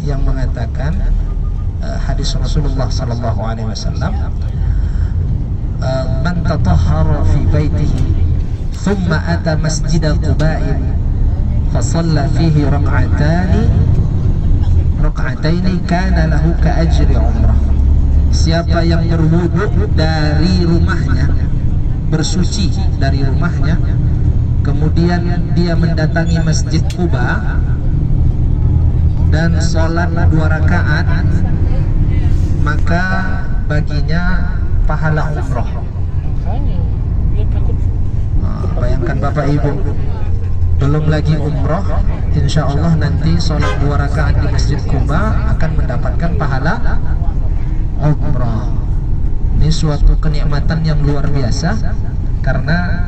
yang mengatakan hadis Rasulullah sallallahu alaihi wasallam, man tatahhara fi baitihi thumma ata masjid Quba'in fa shalla fihi rak'ataini kana lahu ka ajri umrah. Siapa yang berwudu dari rumahnya, bersuci dari rumahnya, kemudian dia mendatangi Masjid Quba dan sholat 2 rakaat, maka baginya pahala umroh. Bayangkan Bapak Ibu, belum lagi umroh, insya Allah nanti sholat 2 rakaat di Masjid Quba akan mendapatkan pahala umroh. Ini suatu kenikmatan yang luar biasa, karena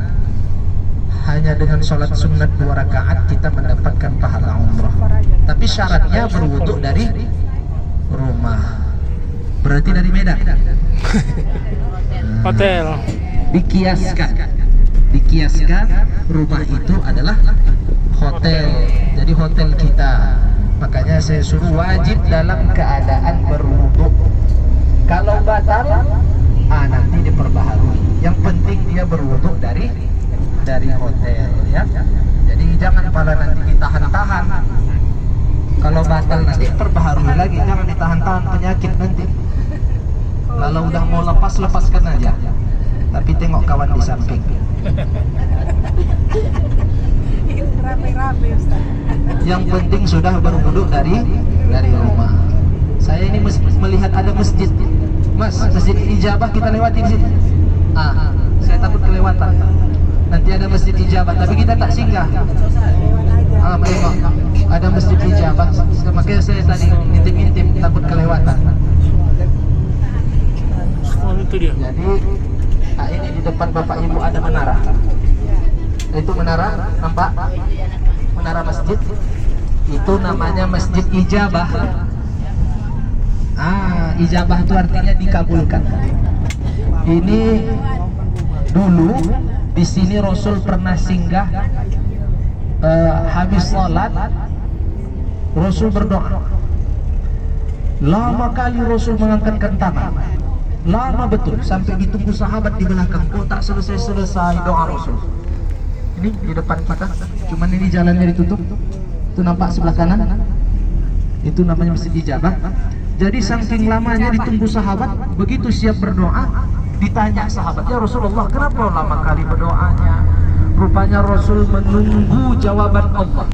hanya dengan sholat sunat 2 rakaat kita mendapatkan pahala umroh. Tapi syaratnya berwudu dari rumah. Berarti dari Medan. Hotel. Dikiaskan rumah itu adalah hotel. Jadi hotel kita. Makanya saya suruh wajib dalam keadaan berwudu. Kalau batal, nanti diperbaharui. Yang penting dia berwudu dari hotel, ya. Jadi jangan pada nanti ditahan-tahan. Kalau batal nanti perbaharui lagi, jangan ditahan-tahan, penyakit nanti. Kalau udah mau lepaskan aja. Tapi tengok kawan di samping. Yang penting sudah berwudu dari rumah. Saya ini melihat ada masjid, Mas, masjid ijabah kita lewati di sini. Saya takut kelewatan. Nanti ada masjid ijabah, tapi kita tak singgah. Mereka ada masjid ijabah, makanya saya tadi ngintip-ngintip, takut kelewatan. Itu dia. Jadi ini di depan Bapak Ibu ada menara. Itu menara, nampak? Menara masjid. Itu namanya Masjid Ijabah. Ijabah itu artinya dikabulkan. Ini dulu di sini Rasul pernah singgah, habis sholat Rasul berdoa. Lama kali Rasul mengangkatkan tangan, lama betul, sampai ditunggu sahabat di belakang. Tak selesai doa Rasul. Ini di depan kita, cuman ini jalannya ditutup. Itu nampak sebelah kanan, itu namanya Masjid Ijabah. Jadi saking lamanya ditunggu sahabat, begitu siap berdoa, ditanya sahabatnya, Rasulullah, kenapa lama kali berdoanya? Rupanya Rasul menunggu jawaban Allah.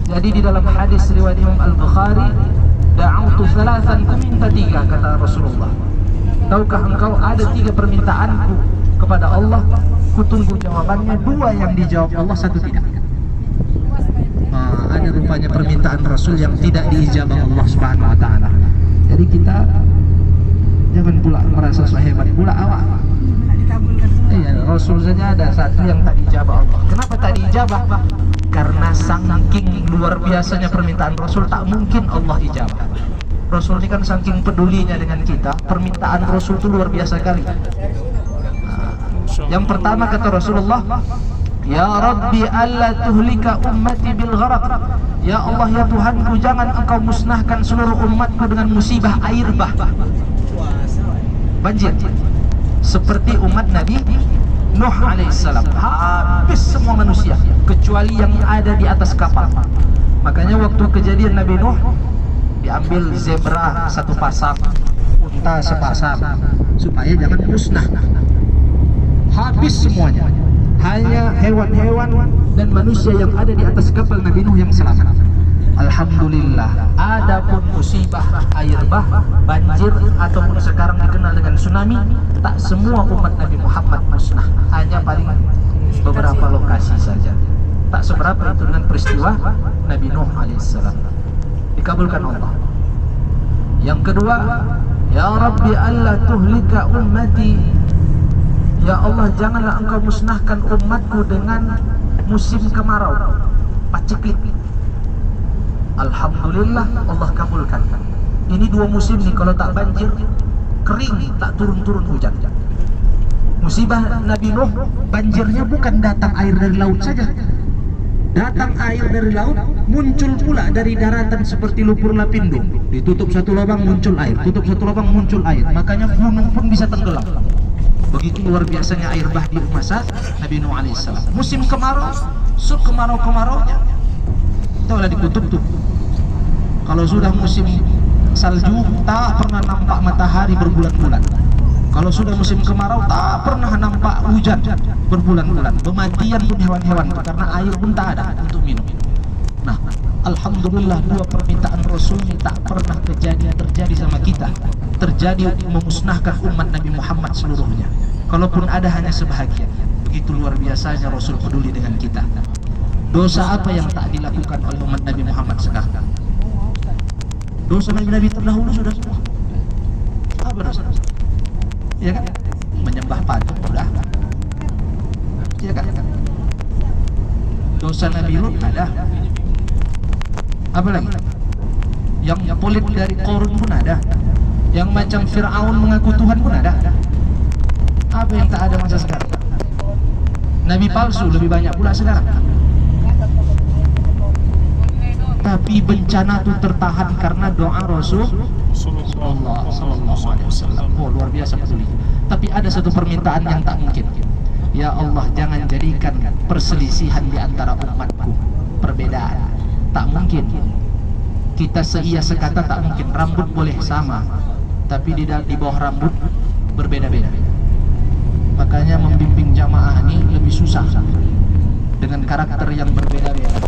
Jadi di dalam hadis riwayat Imam Al-Bukhari, da'autu thalathan, ku minta 3, kata Rasulullah. Tahukah engkau ada 3 permintaanku kepada Allah, ku tunggu jawabannya, 2 yang dijawab Allah, 1 tidak. Ada rupanya permintaan Rasul yang tidak diijabah Allah Subhanahu wa ta'ala. Jadi kita jangan pula merasa so hebat pula awak. Iya, Rasul saja ada 1 yang tak diijabah Allah. Kenapa tak diijabah? Karena saking luar biasanya permintaan Rasul, tak mungkin Allah ijabah. Rasul ini kan saking pedulinya dengan kita, permintaan Rasul itu luar biasa kali. Yang pertama kata Rasulullah, Ya Rabbi alla tuhlika ummati bil gharaq. Ya Allah, ya Tuhanku, jangan engkau musnahkan seluruh umatku dengan musibah air bah, banjir. Seperti umat Nabi Nuh alaihissalam, habis semua manusia kecuali yang ada di atas kapal. Makanya waktu kejadian Nabi Nuh, diambil zebra 1 pasang, unta sepasang, supaya jangan musnah. Habis semuanya, hanya hewan-hewan dan manusia yang ada di atas kapal Nabi Nuh yang selamat. Alhamdulillah. Adapun musibah air bah, banjir, ataupun sekarang dikenal dengan tsunami, tak semua umat Nabi Muhammad musnah, hanya paling beberapa lokasi saja. Tak seberapa itu dengan peristiwa Nabi Nuh alaihissalam. Dikabulkan Allah. Yang kedua, Ya Rabbi alla tuhlika ummati. Ya Allah, janganlah engkau musnahkan umatku dengan musim kemarau, paceklik. Alhamdulillah, Allah kabulkan. Ini 2 musim nih, kalau tak banjir, kering, tak turun-turun hujan. Musibah Nabi Nuh, banjirnya bukan datang air dari laut saja, datang air dari laut, muncul pula dari daratan seperti lumpur lapindo. Ditutup satu lubang muncul air, tutup satu lubang muncul air. Makanya gunung pun bisa tenggelam. Begitu luar biasanya air bah di masa Nabi Nuh alaihissalam. Musim kemarau, kemarau-kemaraunya itulah ditutup tuh. Kalau sudah musim salju, tak pernah nampak matahari berbulan-bulan. Kalau sudah musim kemarau, tak pernah nampak hujan berbulan-bulan. Kematian pun hewan-hewan karena air pun tak ada untuk minum. Nah, alhamdulillah dua permintaan Rasul ini tak pernah terjadi sama kita. Terjadi memusnahkan umat Nabi Muhammad seluruhnya. Kalaupun ada hanya sebahagian. Begitu luar biasanya Rasul peduli dengan kita. Dosa apa yang tak dilakukan oleh umat Nabi Muhammad sekarang? Dosa Nabi-Nabi terdahulu sudah semua. Apa dosa? Ya kan? Menyembah patung sudah. Ya kan? Dosa Nabi Lut ada. Apa lagi? Yang pelit dari Qarun pun ada. Yang macam Fir'aun mengaku Tuhan pun ada. Apa yang tak ada masa sekarang? Nabi palsu lebih banyak pula sekarang. Tapi bencana itu tertahan karena doa Rasulullah sallallahu alaihi wasallam. Oh, luar biasa peduli. Tapi ada satu permintaan yang tak mungkin. Ya Allah, jangan jadikan perselisihan di antara umatku, perbedaan. Tak mungkin. Kita seia sekata tak mungkin. Rambut boleh sama, tapi di bawah rambut berbeda-beda. Makanya membimbing jamaah ini lebih susah dengan karakter yang berbeda-beda.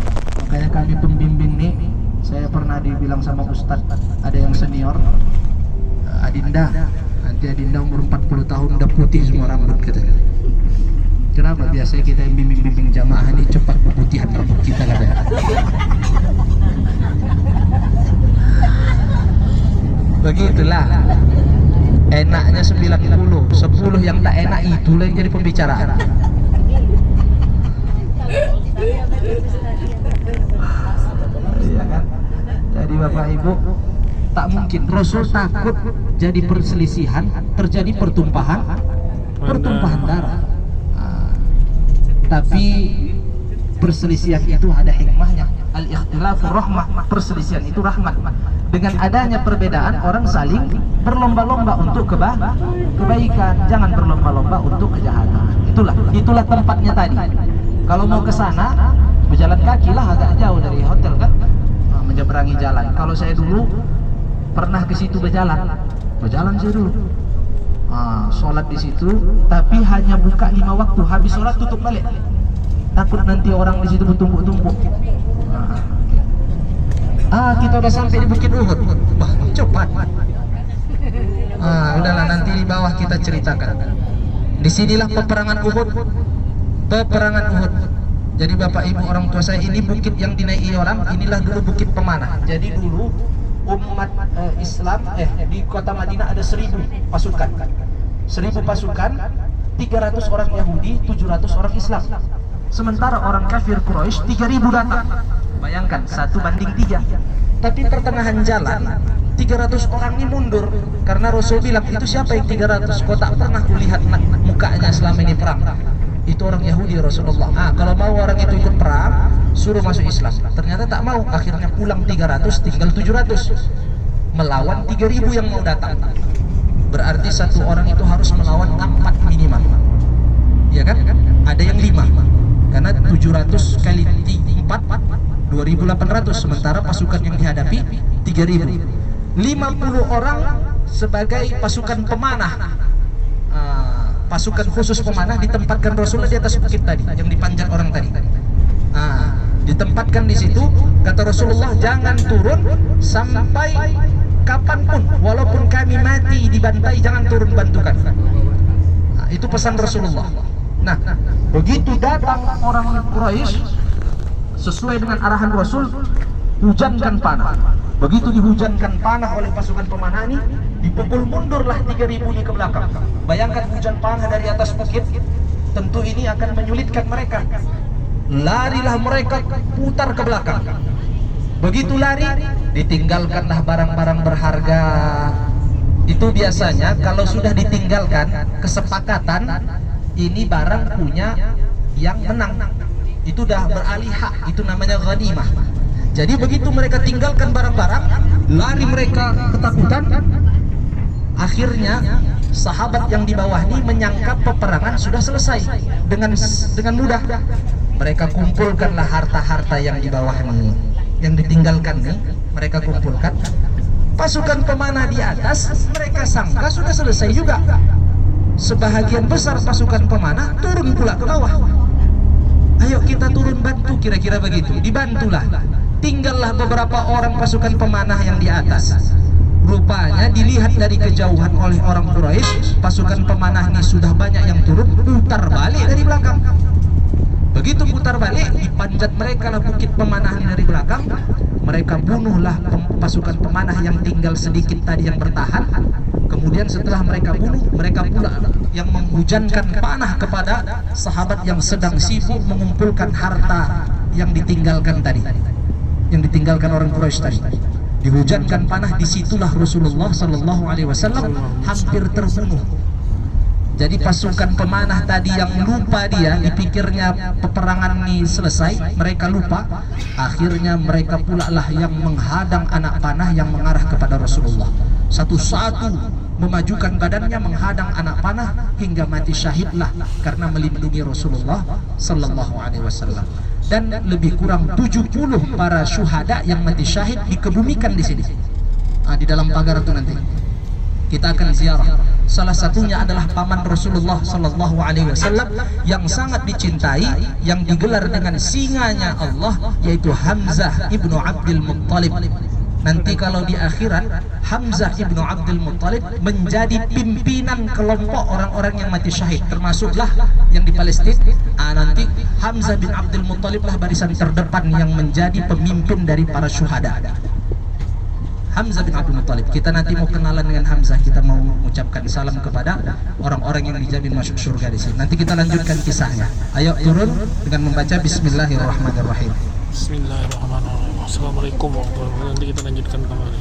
Makanya kami pembimbing nih, saya pernah dibilang sama Ustadz, ada yang senior, Adinda, nanti Adinda umur 40 tahun udah putih semua rambut katanya. Kenapa? Biasanya kita yang bimbing-bimbing jamaah ini cepat keputihan rambut kita katanya. Begitulah. Enaknya 90, 10 yang tak enak itulah yang jadi pembicaraan. Iya kan? Jadi Bapak Ibu, tak mungkin. Rasul takut jadi perselisihan, terjadi pertumpahan darah. Tapi perselisihan itu ada hikmahnya. Al-ikhtilafu rahmah, perselisihan itu rahmat. Dengan adanya perbedaan, orang saling berlomba-lomba untuk kebaikan, jangan berlomba-lomba untuk kejahatan. Itulah tempatnya tadi. Kalau mau ke sana, berjalan kaki lah, agak jauh dari hotel kan, menyeberangi jalan. Kalau saya dulu pernah ke situ berjalan saya dulu. Sholat di situ, tapi hanya buka 5 waktu. Habis sholat tutup balik. Takut nanti orang di situ bertumpuk-tumpuk. Kita udah sampai di Bukit Uhud. Wah, cepat. Udahlah, nanti di bawah kita ceritakan. Disinilah peperangan Uhud. Jadi Bapak Ibu orang tua saya, ini bukit yang dinaiki orang, inilah dulu bukit pemanah. Jadi dulu umat Islam di kota Madinah ada 1000 pasukan. 1000 pasukan, 300 orang Yahudi, 700 orang Islam. Sementara orang kafir Quraisy 3000 datang. Bayangkan 1:3. Tapi pertengahan jalan 300 orang ini mundur karena Rasul bilang, itu siapa yang 300? Kau tak pernah kulihat mukanya selama ini perang. Itu orang Yahudi Rasulullah. Kalau mau orang itu ikut perang, suruh masuk Islam. Ternyata tak mau, akhirnya pulang 300, tinggal 700 melawan 3000 yang mau datang. Berarti satu orang itu harus melawan 4 minimal. Ya kan? Ada yang 5. Karena 700 kali 4 2800, sementara pasukan yang dihadapi 3000. 50 orang sebagai pasukan pemanah. Pasukan khusus pemanah ditempatkan Rasulullah di atas bukit tadi yang dipanjat orang tadi. Ditempatkan di situ, kata Rasulullah, jangan turun sampai kapanpun, walaupun kami mati dibantai, jangan turun bantukan. Itu pesan Rasulullah. Nah, begitu datang orang Quraisy sesuai dengan arahan Rasul, hujankan panah. Begitu dihujankan panah oleh pasukan pemanah ini, dipukul mundurlah 3000 ini ke belakang. Bayangkan hujan panah dari atas bukit, tentu ini akan menyulitkan mereka. Larilah mereka, putar ke belakang. Begitu lari, ditinggalkanlah barang-barang berharga. Itu biasanya kalau sudah ditinggalkan, kesepakatan ini barang punya yang menang. itu dah beralih hak, itu namanya ghanimah. Jadi begitu mereka tinggalkan barang-barang, lari mereka ketakutan. Akhirnya sahabat yang di bawah ini menyangka peperangan sudah selesai dengan mudah. Mereka kumpulkanlah harta-harta yang di bawah ini, yang ditinggalkan nih, mereka kumpulkan. Pasukan pemanah di atas, mereka sangka sudah selesai juga. Sebahagian besar pasukan pemanah turun pula ke bawah. Ayo kita turun bantu, kira-kira begitu. Dibantulah. Tinggallah beberapa orang pasukan pemanah yang di atas. Rupanya dilihat dari kejauhan oleh orang Quraisy, pasukan pemanah ini sudah banyak yang turun, putar balik dari belakang. Begitu putar balik, dipanjat mereka lah bukit pemanah dari belakang. Mereka bunuhlah pasukan pemanah yang tinggal sedikit tadi yang bertahan. Kemudian setelah mereka bunuh, mereka pula yang menghujankan panah kepada sahabat yang sedang sibuk mengumpulkan harta yang ditinggalkan tadi, yang ditinggalkan orang Quraisy tadi. Dihujankan panah, disitulah Rasulullah Sallallahu Alaihi Wasallam hampir terbunuh. Jadi pasukan pemanah tadi yang lupa, dia dipikirnya peperangan ini selesai, mereka lupa. Akhirnya mereka pula lah yang menghadang anak panah yang mengarah kepada Rasulullah. Satu-satu memajukan badannya menghadang anak panah hingga mati syahidlah karena melindungi Rasulullah Sallallahu Alaihi Wasallam. Dan lebih kurang 70 para syuhada yang mati syahid dikebumikan di sini. Di dalam pagar itu nanti kita akan ziarah. Salah satunya adalah paman Rasulullah Sallallahu Alaihi Wasallam yang sangat dicintai, yang digelar dengan singanya Allah, yaitu Hamzah ibnu Abdul Muttalib. Nanti kalau di akhirat Hamzah ibnu Abdul Muttalib menjadi pimpinan kelompok orang-orang yang mati syahid, termasuklah yang di Palestina. Nanti Hamzah bin Abdul Muttalib lah barisan terdepan yang menjadi pemimpin dari para syuhada. Hamzah bin Abdul Muttalib. Kita nanti mau kenalan dengan Hamzah, kita mau mengucapkan salam kepada orang-orang yang dijamin masuk surga di sini. Nanti kita lanjutkan kisahnya. Ayo turun dengan membaca Bismillahirrahmanirrahim. Bismillahirrahmanirrahim. Assalamualaikum warahmatullahi wabarakatuh. Nanti kita lanjutkan kembali.